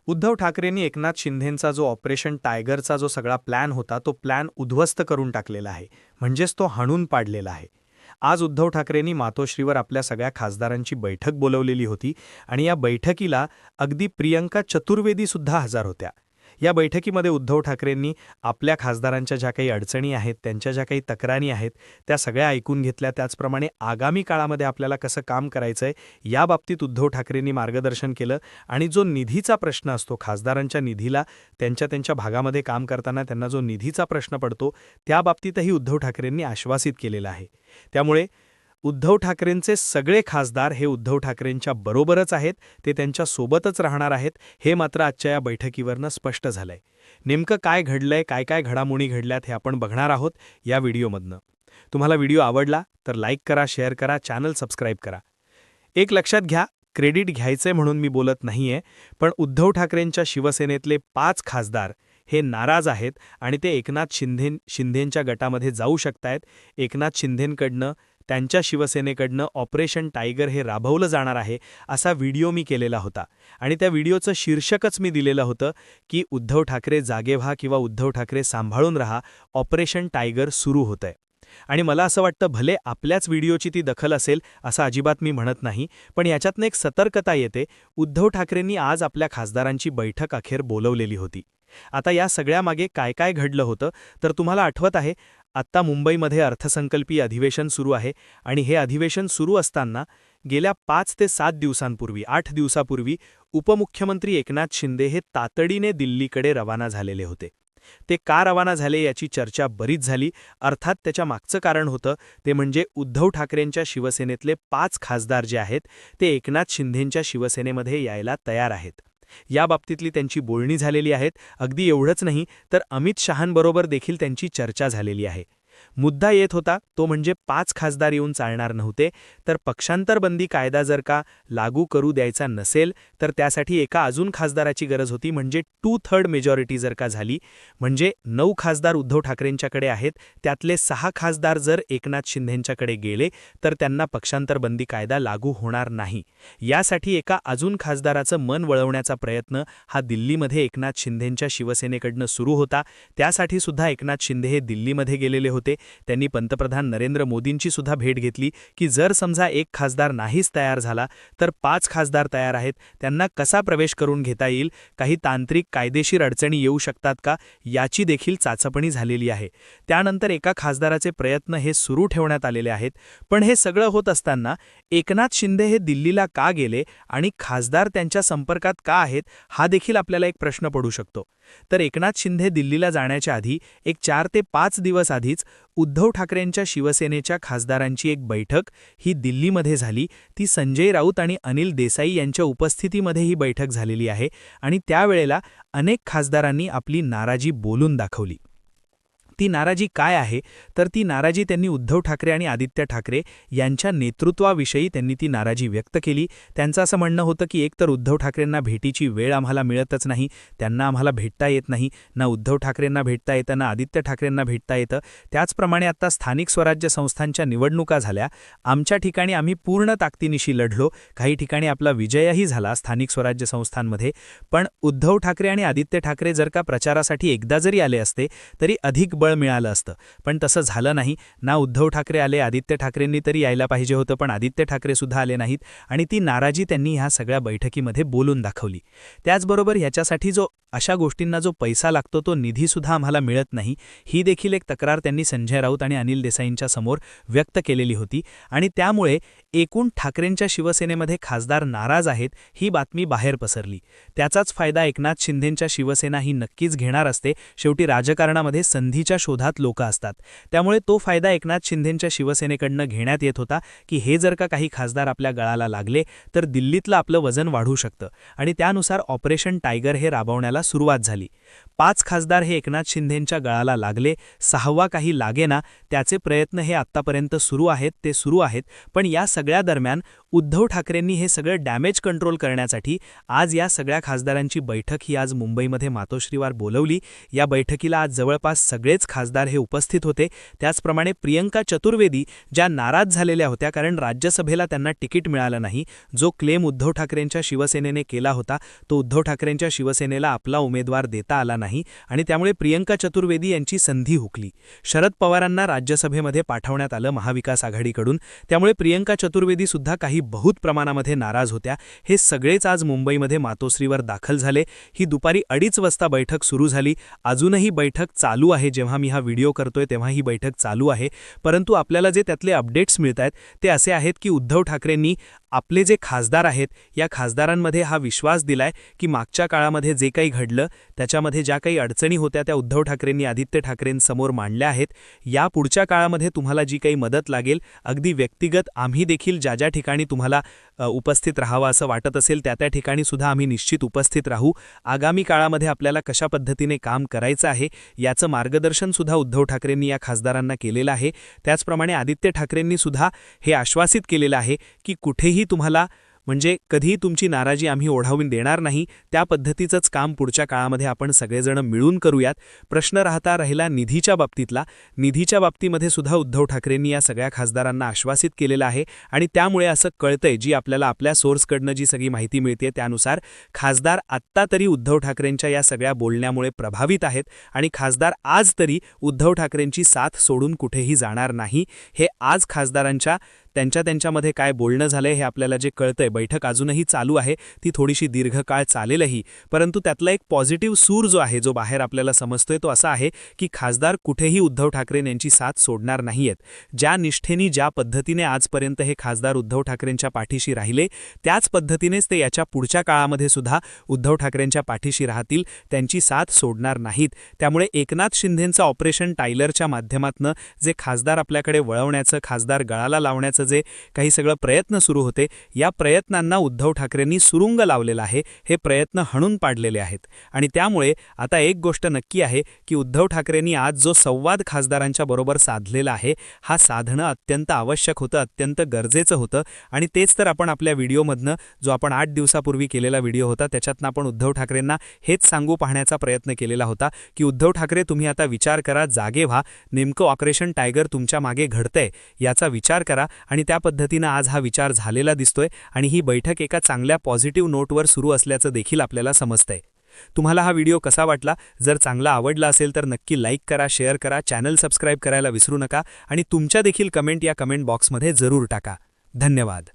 उद्धव ठाकरेंनी एकनाथ शिंदेंचा जो ऑपरेशन टायगरचा जो सगळा प्लॅन होता तो प्लॅन उद्ध्वस्त करून टाकलेला आहे. म्हणजेच तो हाणून पाडलेला आहे. आज उद्धव ठाकरेंनी मातोश्रीवर आपल्या सगळ्या खासदारांची बैठक बोलवलेली होती आणि या बैठकीला अगदी प्रियंका चतुर्वेदीसुद्धा हजर होत्या. या बैठकीमध्ये उद्धव ठाकरेंनी आपल्या खासदारांच्या ज्या काही अडचणी आहेत, त्यांच्या ज्या काही तक्रारी आहेत, त्या सगळ्या ऐकून घेतल्या. त्याचप्रमाणे आगामी काळामध्ये आपल्याला कसं काम करायचंय याबाबतीत उद्धव ठाकरेंनी मार्गदर्शन केलं आणि जो निधीचा प्रश्न असतो, खासदारांच्या निधीला त्यांच्या भागामध्ये काम करताना त्यांना जो निधीचा प्रश्न पडतो, त्याबाबतीतही उद्धव ठाकरेंनी आश्वासित केलेलं आहे. त्यामुळे उद्धव ठाकरेंचे सगळे खासदार हे उद्धव ठाकरेंच्या बरोबरच आहेत, ते त्यांच्या सोबतच राहणार आहेत, हे मात्र आजच्या या बैठकीवरनं स्पष्ट झालंय. नेमकं काय घडलंय, काय घडामोडी घडल्यात हे आपण बघणार आहोत या व्हिडिओमधनं. तुम्हाला व्हिडिओ आवडला तर लाईक करा, शेअर करा, चॅनल सबस्क्राईब करा. एक लक्षात घ्या, क्रेडिट घ्यायचंय म्हणून मी बोलत नाहीये, पण उद्धव ठाकरेंच्या शिवसेनेतले 5 खासदार हे नाराज आहेत आणि ते एकनाथ शिंदेंच्या गटामध्ये जाऊ शकतायत. एकनाथ शिंदेंकडनं त्यांच्या शिवसेनेकडनं ऑपरेशन टायगर हे राबवलं जाणार आहे असा व्हिडिओ मी केलेला होता आणि त्या व्हिडिओचं शीर्षकच मी दिलेलं होतं की उद्धव ठाकरे जागे व्हा किंवा उद्धव ठाकरे सांभाळून रहा, ऑपरेशन टायगर सुरू होतंय. आणि मला असं वाटतं भले आपल्याच व्हिडिओची ती दखल असेल असं अजिबात मी म्हणत नाही, पण याच्यातनं एक सतर्कता येते. उद्धव ठाकरेंनी आज आपल्या खासदारांची बैठक अखेर बोलवलेली होती. आता या सगळ्यामागे काय घडलं होतं तर तुम्हाला आठवत आहे, आत्ता मुंबईमध्ये अर्थसंकल्पीय अधिवेशन सुरू आहे आणि हे अधिवेशन सुरू असताना गेल्या 5 ते 7 दिवसांपूर्वी 8 दिवसापूर्वी उपमुख्यमंत्री एकनाथ शिंदे हे तातडीने दिल्लीकडे रवाना झालेले होते. ते का रवाना झाले याची चर्चा बरीच झाली. अर्थात त्याच्या मागचं कारण होतं ते म्हणजे उद्धव ठाकरेंच्या शिवसेनेतले 5 खासदार जे आहेत ते एकनाथ शिंदेंच्या शिवसेनेमध्ये यायला तयार आहेत. याबाबतीतली त्यांची बोलणी झालेली आहेत. अगदी एवढंच नाही तर अमित शहांबरोबर देखील त्यांची चर्चा झालेली आहे. मुद्दा येत होता तो म्हणजे 5 खासदार येऊन चालणार नव्हते, तर पक्षांतरबंदी कायदा जर का लागू करू द्यायचा नसेल तर त्यासाठी एका अजून खासदाराची गरज होती. म्हणजे 2/3 मेजॉरिटी जर का झाली, म्हणजे 9 खासदार उद्धव ठाकरेंच्याकडे आहेत, त्यातले 6 खासदार जर एकनाथ शिंदेंच्याकडे गेले तर त्यांना पक्षांतरबंदी कायदा लागू होणार नाही. यासाठी एका अजून खासदाराचं मन वळवण्याचा प्रयत्न हा दिल्लीमध्ये एकनाथ शिंदेंच्या शिवसेनेकडनं सुरू होता. त्यासाठी सुद्धा एकनाथ शिंदे हे दिल्लीमध्ये गेलेले होते. त्यांनी पंतप्रधान नरेंद्र मोदींची सुद्धा भेट घेतली की जर समजा एक खासदार नाहीच तयार झाला तर 5 खासदार तयार आहेत, त्यांना कसा प्रवेश करून घेता येईल, काही तांत्रिक कायदेशीर अडचणी येऊ शकतात का, याची देखील चाचपणी झालेली आहे. त्यानंतर एका खासदाराचे प्रयत्न हे सुरू ठेवण्यात आलेले आहेत. पण हे सगळं होत असताना एकनाथ शिंदे हे दिल्लीला का गेले आणि खासदार त्यांच्या संपर्कात का आहेत, हा देखील आपल्याला एक प्रश्न पडू शकतो. तर एकनाथ शिंदे दिल्लीला जाण्याच्या आधी एक 4 ते 5 दिवस आधीच उद्धव ठाकरेंच्या शिवसेनेच्या खासदारांची एक बैठक ही दिल्लीमध्ये झाली. ती संजय राऊत आणि अनिल देसाई यांच्या उपस्थितीमध्ये ही बैठक झालेली आहे आणि त्यावेळेला अनेक खासदारांनी आपली नाराजी बोलून दाखवली. ती नाराजी काय आहे तर ती नाराजी त्यांनी उद्धव ठाकरे आणि आदित्य ठाकरे यांच्या नेतृत्वाविषयी त्यांनी ती नाराजी व्यक्त केली. त्यांचं असं म्हणणं होतं की एकतर उद्धव ठाकरेंना भेटीची वेळ आम्हाला मिळतच नाही, त्यांना आम्हाला भेटता येत नाही, ना उद्धव ठाकरेंना भेटता येतं ना आदित्य ठाकरेंना भेटता येतं. त्याचप्रमाणे आता स्थानिक स्वराज्य संस्थांच्या निवडणुका झाल्या, आमच्या ठिकाणी आम्ही पूर्ण ताकदीनिशी लढलो, काही ठिकाणी आपला विजयही झाला स्थानिक स्वराज्य संस्थांमध्ये. पण उद्धव ठाकरे आणि आदित्य ठाकरे जर का प्रचारासाठी एकदा जरी आले असते तरी अधिक बळ मिळालं असतं, पण तसं झालं नाही. ना उद्धव ठाकरे आले, आदित्य ठाकरेंनी तरी यायला पाहिजे होतं, पण आदित्य ठाकरे सुद्धा आले नाहीत आणि ती नाराजी त्यांनी ह्या सगळ्या बैठकीमध्ये बोलून दाखवली. त्याचबरोबर ह्याच्यासाठी अशा गोष्टींना जो पैसा लागतो तो निधीसुद्धा आम्हाला मिळत नाही, ही देखील एक तक्रार त्यांनी संजय राऊत आणि अनिल देसाईंच्या समोर व्यक्त केलेली होती. आणि त्यामुळे एकूण ठाकरेंच्या शिवसेनेमध्ये खासदार नाराज आहेत ही बातमी बाहेर पसरली. त्याचाच फायदा एकनाथ शिंदेंच्या शिवसेना ही नक्कीच घेणार असते. शेवटी राजकारणामध्ये संधीच्या शोधात लोक असतात, त्यामुळे तो फायदा एकनाथ शिंदेंच्या शिवसेनेकडनं घेण्यात येत होता की हे जर का काही खासदार आपल्या गळाला लागले तर दिल्लीतलं आपलं वजन वाढू शकतं आणि त्यानुसार ऑपरेशन टायगर हे राबवण्याला सुरुवात झाली. 5 खासदार हे एकनाथ शिंदेंच्या गळाला लागले, 6वा काही लागेना. त्याचे प्रयत्न हे आत्तापर्यंत सुरू आहेत. पण या सगळ्या दरम्यान उद्धव ठाकरेंनी हे सगळं डॅमेज कंट्रोल करण्यासाठी आज या सगळ्या खासदारांची बैठक ही आज मुंबईमध्ये मातोश्रीवर बोलवली. या बैठकीला आज जवळपास सगळेच खासदार हे उपस्थित होते. त्याचप्रमाणे प्रियंका चतुर्वेदी ज्या नाराज झालेल्या होत्या कारण राज्यसभेला त्यांना तिकीट मिळालं नाही. जो क्लेम उद्धव ठाकरेंच्या शिवसेनेने केला होता तो उद्धव ठाकरेंच्या शिवसेनेला आपला उमेदवार देता आला नाही आणि त्यामुळे प्रियंका चतुर्वेदी यांची संधी हुकली. शरद पवारांना राज्यसभेमध्ये पाठवण्यात आलं महाविकास आघाडीकडून. त्यामुळे प्रियंका चतुर्वेदी सुद्धा काही बहुत प्रमाणामध्ये नाराज होत्या. हे सगळेच आज मुंबईमध्ये मातोश्रीवर दाखल झाले. ही दुपारी 2:30 वाजता बैठक सुरू झाली. अजूनही बैठक चालू आहे. जेव्हा मी हा व्हिडिओ करतोय तेव्हा ही बैठक चालू आहे. परंतु आपल्याला जे त्यातले अपडेट्स मिळतायत ते असे आहेत की उद्धव ठाकरेंनी आपले जे खासदार आहेत या खासदारांमध्ये हा विश्वास दिलाय की मागच्या काळामध्ये जे काही घडलं त्याच्यामध्ये ज्या काही अडचणी होत्या त्या उद्धव ठाकरेंनी आदित्य ठाकरेंसमोर मांडल्या आहेत. या पुढच्या काळामध्ये तुम्हाला जी काही मदत लागेल अगदी व्यक्तिगत आम्ही देखील ज्या ठिकाणी तुम्हाला उपस्थित राहावं असं वाटत असेल त्या ठिकाणी सुद्धा आम्ही निश्चित उपस्थित राहू. आगामी काळामध्ये आपल्याला कशा पद्धतीने काम करायचं आहे याचं मार्गदर्शन सुद्धा उद्धव ठाकरेंनी या खासदारांना केलेलं आहे. त्याचप्रमाणे आदित्य ठाकरेंनी सुद्धा हे आश्वासित केलेलं आहे की कुठेही तुम्हाला म्हणजे कधीही तुमची नाराजी आम्ही ओढावून देणार नाही. त्या पद्धतीचंच काम पुढच्या काळामध्ये आपण सगळेजण मिळून करूयात. प्रश्न राहिला निधीच्या बाबतीतला. निधीच्या बाबतीमध्ये सुद्धा उद्धव ठाकरेंनी या सगळ्या खासदारांना आश्वासित केलेलं आहे आणि त्यामुळे असं कळतंय जी आपल्याला आपल्या सोर्सकडनं जी सगळी माहिती मिळते त्यानुसार खासदार आत्ता तरी उद्धव ठाकरेंच्या या सगळ्या बोलण्यामुळे प्रभावित आहेत आणि खासदार आज तरी उद्धव ठाकरेंची साथ सोडून कुठेही जाणार नाही. हे आज खासदारांच्या त्यांच्यामध्ये काय बोलणं झालंय हे आपल्याला जे कळतंय. बैठक अजूनही चालू आहे. ती थोडीशी दीर्घकाळ चालेलही. परंतु त्यातला एक पॉझिटिव्ह सूर जो आहे जो बाहेर आपल्याला समजतोय तो असा आहे की खासदार कुठेही उद्धव ठाकरे यांची साथ सोडणार नाहीयेत. ज्या निष्ठेने ज्या पद्धतीने आजपर्यंत हे खासदार उद्धव ठाकरेंच्या पाठीशी राहिले त्याच पद्धतीनेच ते याच्या पुढच्या काळामध्ये सुद्धा उद्धव ठाकरेंच्या पाठीशी राहतील. त्यांची साथ सोडणार नाहीत. त्यामुळे एकनाथ शिंदेंचं ऑपरेशन टायलरच्या माध्यमातून जे खासदार आपल्याकडे वळवण्याचं खासदार गळाला लावण्याचं जे काही सगळं प्रयत्न सुरू होते या प्रयत्नांना उद्धव ठाकरेंनी सुरुंग लावलेला आहे. हे प्रयत्न हणून पाडलेले आहेत आणि त्यामुळे आता एक गोष्ट नक्की आहे की उद्धव ठाकरेंनी आज जो संवाद खासदारांच्या बरोबर साधलेला आहे हा साधणं अत्यंत आवश्यक होतं, अत्यंत गरजेचं होतं आणि तेच तर आपण आपल्या व्हिडिओमधनं जो आपण 8 दिवसापूर्वी केलेला व्हिडिओ होता त्याच्यातनं आपण उद्धव ठाकरेंना हेच सांगू पाहण्याचा प्रयत्न केलेला होता की उद्धव ठाकरे तुम्ही आता विचार करा, जागे व्हा, नेमकं ऑपरेशन टायगर तुमच्या मागे घडतंय याचा विचार करा आणि त्या पद्धतीनं आज हा विचार झालेला दिसतोय आणि ही बैठक एका चांगल्या पॉझिटिव्ह नोटवर सुरू असल्याचं देखील आपल्याला समजतंय. तुम्हाला हा व्हिडिओ कसा वाटला? जर चांगला आवडला असेल तर नक्की लाईक करा, शेअर करा, चॅनल सबस्क्राईब करायला विसरू नका आणि तुमच्या देखील कमेंट या कमेंट बॉक्समध्ये जरूर टाका. धन्यवाद.